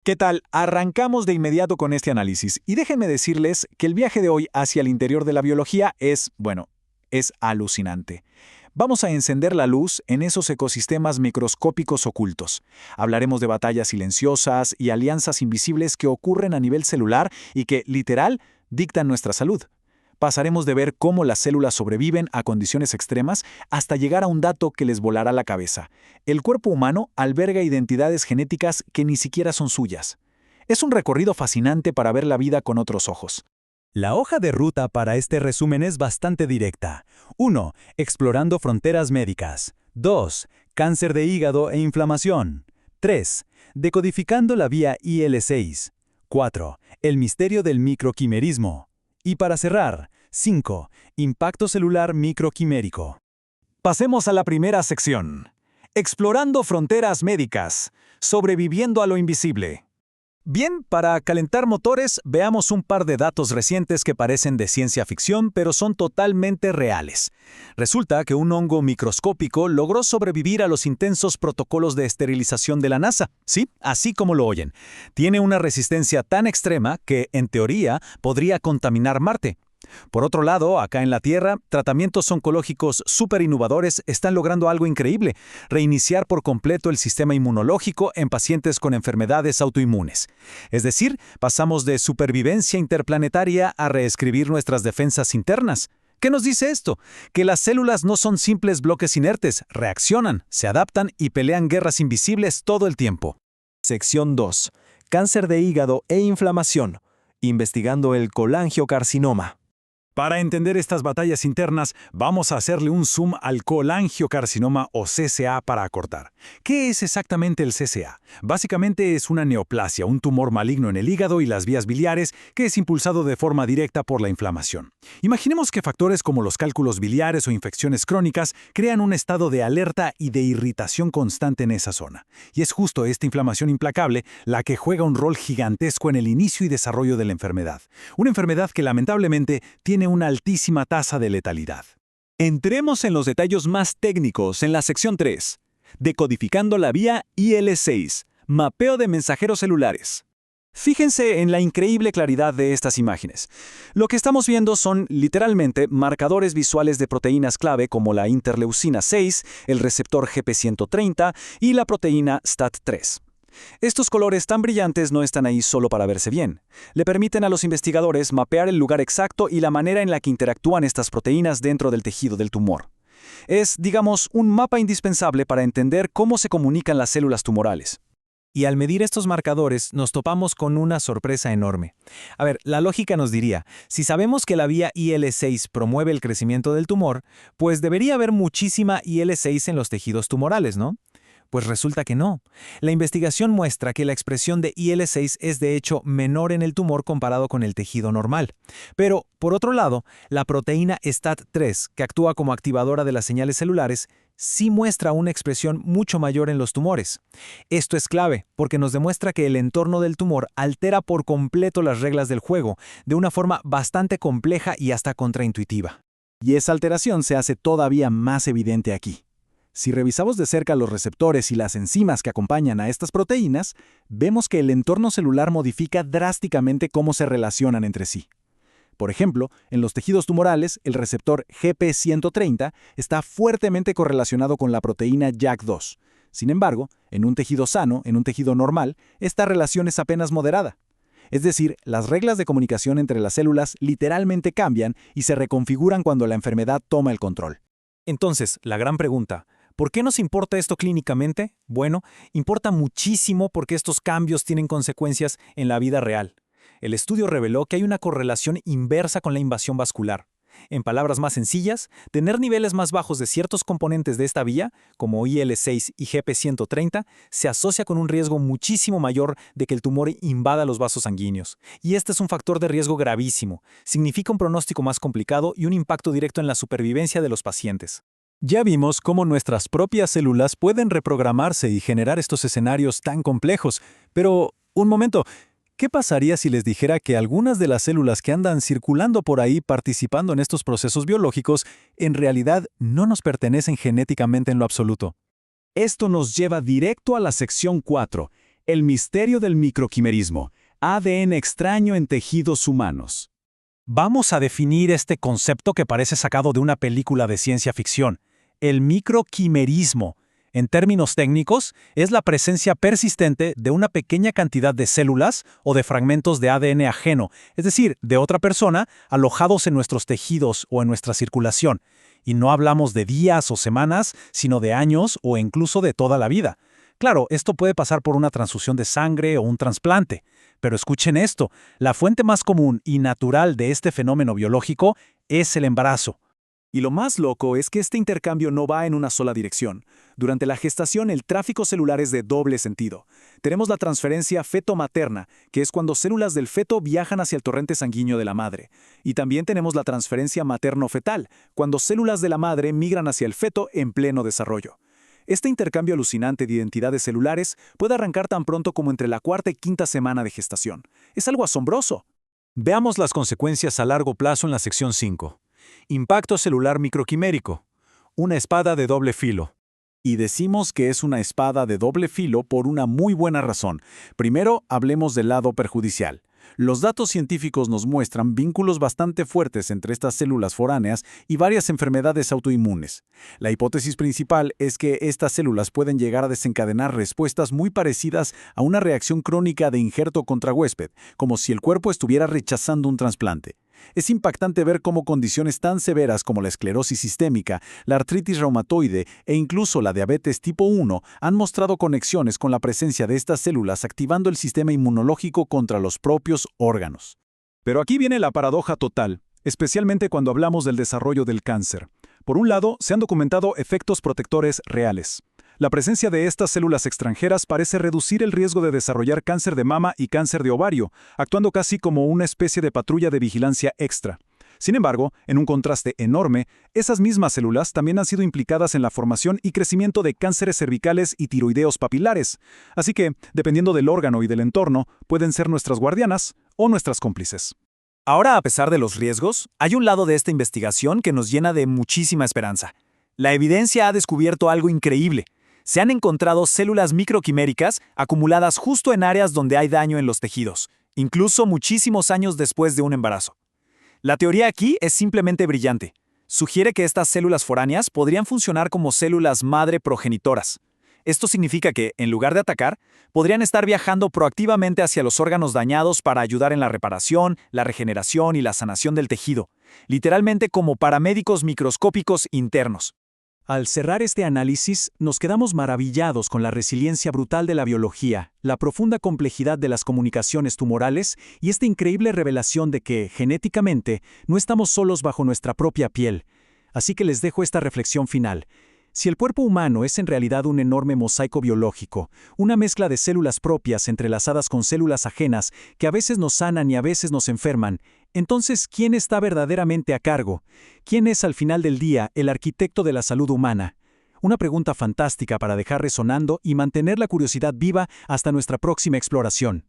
¿Qué tal? Arrancamos de inmediato con este análisis y déjenme decirles que el viaje de hoy hacia el interior de la biología es alucinante. Vamos a encender la luz en esos ecosistemas microscópicos ocultos. Hablaremos de batallas silenciosas y alianzas invisibles que ocurren a nivel celular y que, literal, dictan nuestra salud. Pasaremos de ver cómo las células sobreviven a condiciones extremas hasta llegar a un dato que les volará la cabeza. El cuerpo humano alberga identidades genéticas que ni siquiera son suyas. Es un recorrido fascinante para ver la vida con otros ojos. La hoja de ruta para este resumen es bastante directa. 1. Explorando fronteras médicas. 2. Cáncer de hígado e inflamación. 3. Decodificando la vía IL-6. 4. El misterio del microquimerismo. Y para cerrar, 5. Impacto celular microquimérico. Pasemos a la primera sección. Explorando fronteras médicas. Sobreviviendo a lo invisible. Bien, para calentar motores, veamos un par de datos recientes que parecen de ciencia ficción, pero son totalmente reales. Resulta que un hongo microscópico logró sobrevivir a los intensos protocolos de esterilización de la NASA. Sí, así como lo oyen. Tiene una resistencia tan extrema que, en teoría, podría contaminar Marte. Por otro lado, acá en la Tierra, tratamientos oncológicos súper innovadores están logrando algo increíble: reiniciar por completo el sistema inmunológico en pacientes con enfermedades autoinmunes. Es decir, pasamos de supervivencia interplanetaria a reescribir nuestras defensas internas. ¿Qué nos dice esto? Que las células no son simples bloques inertes, reaccionan, se adaptan y pelean guerras invisibles todo el tiempo. Sección 2. Cáncer de hígado e inflamación. Investigando el colangiocarcinoma. Para entender estas batallas internas, vamos a hacerle un zoom al colangiocarcinoma o CCA para acortar. ¿Qué es exactamente el CCA? Básicamente es una neoplasia, un tumor maligno en el hígado y las vías biliares que es impulsado de forma directa por la inflamación. Imaginemos que factores como los cálculos biliares o infecciones crónicas crean un estado de alerta y de irritación constante en esa zona. Y es justo esta inflamación implacable la que juega un rol gigantesco en el inicio y desarrollo de la enfermedad. Una enfermedad que lamentablemente tiene una altísima tasa de letalidad. Entremos en los detalles más técnicos en la sección 3. Decodificando la vía IL-6, mapeo de mensajeros celulares. Fíjense en la increíble claridad de estas imágenes. Lo que estamos viendo son, literalmente, marcadores visuales de proteínas clave como la interleucina 6, el receptor GP130 y la proteína STAT3. Estos colores tan brillantes no están ahí solo para verse bien. Le permiten a los investigadores mapear el lugar exacto y la manera en la que interactúan estas proteínas dentro del tejido del tumor. Es, digamos, un mapa indispensable para entender cómo se comunican las células tumorales. Y al medir estos marcadores, nos topamos con una sorpresa enorme. A ver, la lógica nos diría, si sabemos que la vía IL-6 promueve el crecimiento del tumor, pues debería haber muchísima IL-6 en los tejidos tumorales, ¿no? Pues resulta que no. La investigación muestra que la expresión de IL-6 es de hecho menor en el tumor comparado con el tejido normal. Pero, por otro lado, la proteína STAT3, que actúa como activadora de las señales celulares, sí muestra una expresión mucho mayor en los tumores. Esto es clave, porque nos demuestra que el entorno del tumor altera por completo las reglas del juego, de una forma bastante compleja y hasta contraintuitiva. Y esa alteración se hace todavía más evidente aquí. Si revisamos de cerca los receptores y las enzimas que acompañan a estas proteínas, vemos que el entorno celular modifica drásticamente cómo se relacionan entre sí. Por ejemplo, en los tejidos tumorales, el receptor GP130 está fuertemente correlacionado con la proteína JAK2. Sin embargo, en un tejido sano, en un tejido normal, esta relación es apenas moderada. Es decir, las reglas de comunicación entre las células literalmente cambian y se reconfiguran cuando la enfermedad toma el control. Entonces, la gran pregunta: ¿por qué nos importa esto clínicamente? Bueno, importa muchísimo porque estos cambios tienen consecuencias en la vida real. El estudio reveló que hay una correlación inversa con la invasión vascular. En palabras más sencillas, tener niveles más bajos de ciertos componentes de esta vía, como IL-6 y GP130, se asocia con un riesgo muchísimo mayor de que el tumor invada los vasos sanguíneos. Y este es un factor de riesgo gravísimo. Significa un pronóstico más complicado y un impacto directo en la supervivencia de los pacientes. Ya vimos cómo nuestras propias células pueden reprogramarse y generar estos escenarios tan complejos. Pero, un momento, ¿qué pasaría si les dijera que algunas de las células que andan circulando por ahí participando en estos procesos biológicos en realidad no nos pertenecen genéticamente en lo absoluto? Esto nos lleva directo a la sección 4, El misterio del microquimerismo, ADN extraño en tejidos humanos. Vamos a definir este concepto que parece sacado de una película de ciencia ficción. El microquimerismo, en términos técnicos, es la presencia persistente de una pequeña cantidad de células o de fragmentos de ADN ajeno, es decir, de otra persona, alojados en nuestros tejidos o en nuestra circulación. Y no hablamos de días o semanas, sino de años o incluso de toda la vida. Claro, esto puede pasar por una transfusión de sangre o un trasplante. Pero escuchen esto, la fuente más común y natural de este fenómeno biológico es el embarazo. Y lo más loco es que este intercambio no va en una sola dirección. Durante la gestación, el tráfico celular es de doble sentido. Tenemos la transferencia feto-materna, que es cuando células del feto viajan hacia el torrente sanguíneo de la madre. Y también tenemos la transferencia materno-fetal, cuando células de la madre migran hacia el feto en pleno desarrollo. Este intercambio alucinante de identidades celulares puede arrancar tan pronto como entre la cuarta y quinta semana de gestación. Es algo asombroso. Veamos las consecuencias a largo plazo en la sección 5. Impacto celular microquimérico. Una espada de doble filo. Y decimos que es una espada de doble filo por una muy buena razón. Primero, hablemos del lado perjudicial. Los datos científicos nos muestran vínculos bastante fuertes entre estas células foráneas y varias enfermedades autoinmunes. La hipótesis principal es que estas células pueden llegar a desencadenar respuestas muy parecidas a una reacción crónica de injerto contra huésped, como si el cuerpo estuviera rechazando un trasplante. Es impactante ver cómo condiciones tan severas como la esclerosis sistémica, la artritis reumatoide e incluso la diabetes tipo 1 han mostrado conexiones con la presencia de estas células activando el sistema inmunológico contra los propios órganos. Pero aquí viene la paradoja total, especialmente cuando hablamos del desarrollo del cáncer. Por un lado, se han documentado efectos protectores reales. La presencia de estas células extranjeras parece reducir el riesgo de desarrollar cáncer de mama y cáncer de ovario, actuando casi como una especie de patrulla de vigilancia extra. Sin embargo, en un contraste enorme, esas mismas células también han sido implicadas en la formación y crecimiento de cánceres cervicales y tiroideos papilares. Así que, dependiendo del órgano y del entorno, pueden ser nuestras guardianas o nuestras cómplices. Ahora, a pesar de los riesgos, hay un lado de esta investigación que nos llena de muchísima esperanza. La evidencia ha descubierto algo increíble. Se han encontrado células microquiméricas acumuladas justo en áreas donde hay daño en los tejidos, incluso muchísimos años después de un embarazo. La teoría aquí es simplemente brillante. Sugiere que estas células foráneas podrían funcionar como células madre progenitoras. Esto significa que, en lugar de atacar, podrían estar viajando proactivamente hacia los órganos dañados para ayudar en la reparación, la regeneración y la sanación del tejido, literalmente como paramédicos microscópicos internos. Al cerrar este análisis, nos quedamos maravillados con la resiliencia brutal de la biología, la profunda complejidad de las comunicaciones tumorales y esta increíble revelación de que, genéticamente, no estamos solos bajo nuestra propia piel. Así que les dejo esta reflexión final. Si el cuerpo humano es en realidad un enorme mosaico biológico, una mezcla de células propias entrelazadas con células ajenas que a veces nos sanan y a veces nos enferman, entonces, ¿quién está verdaderamente a cargo? ¿Quién es al final del día el arquitecto de la salud humana? Una pregunta fantástica para dejar resonando y mantener la curiosidad viva hasta nuestra próxima exploración.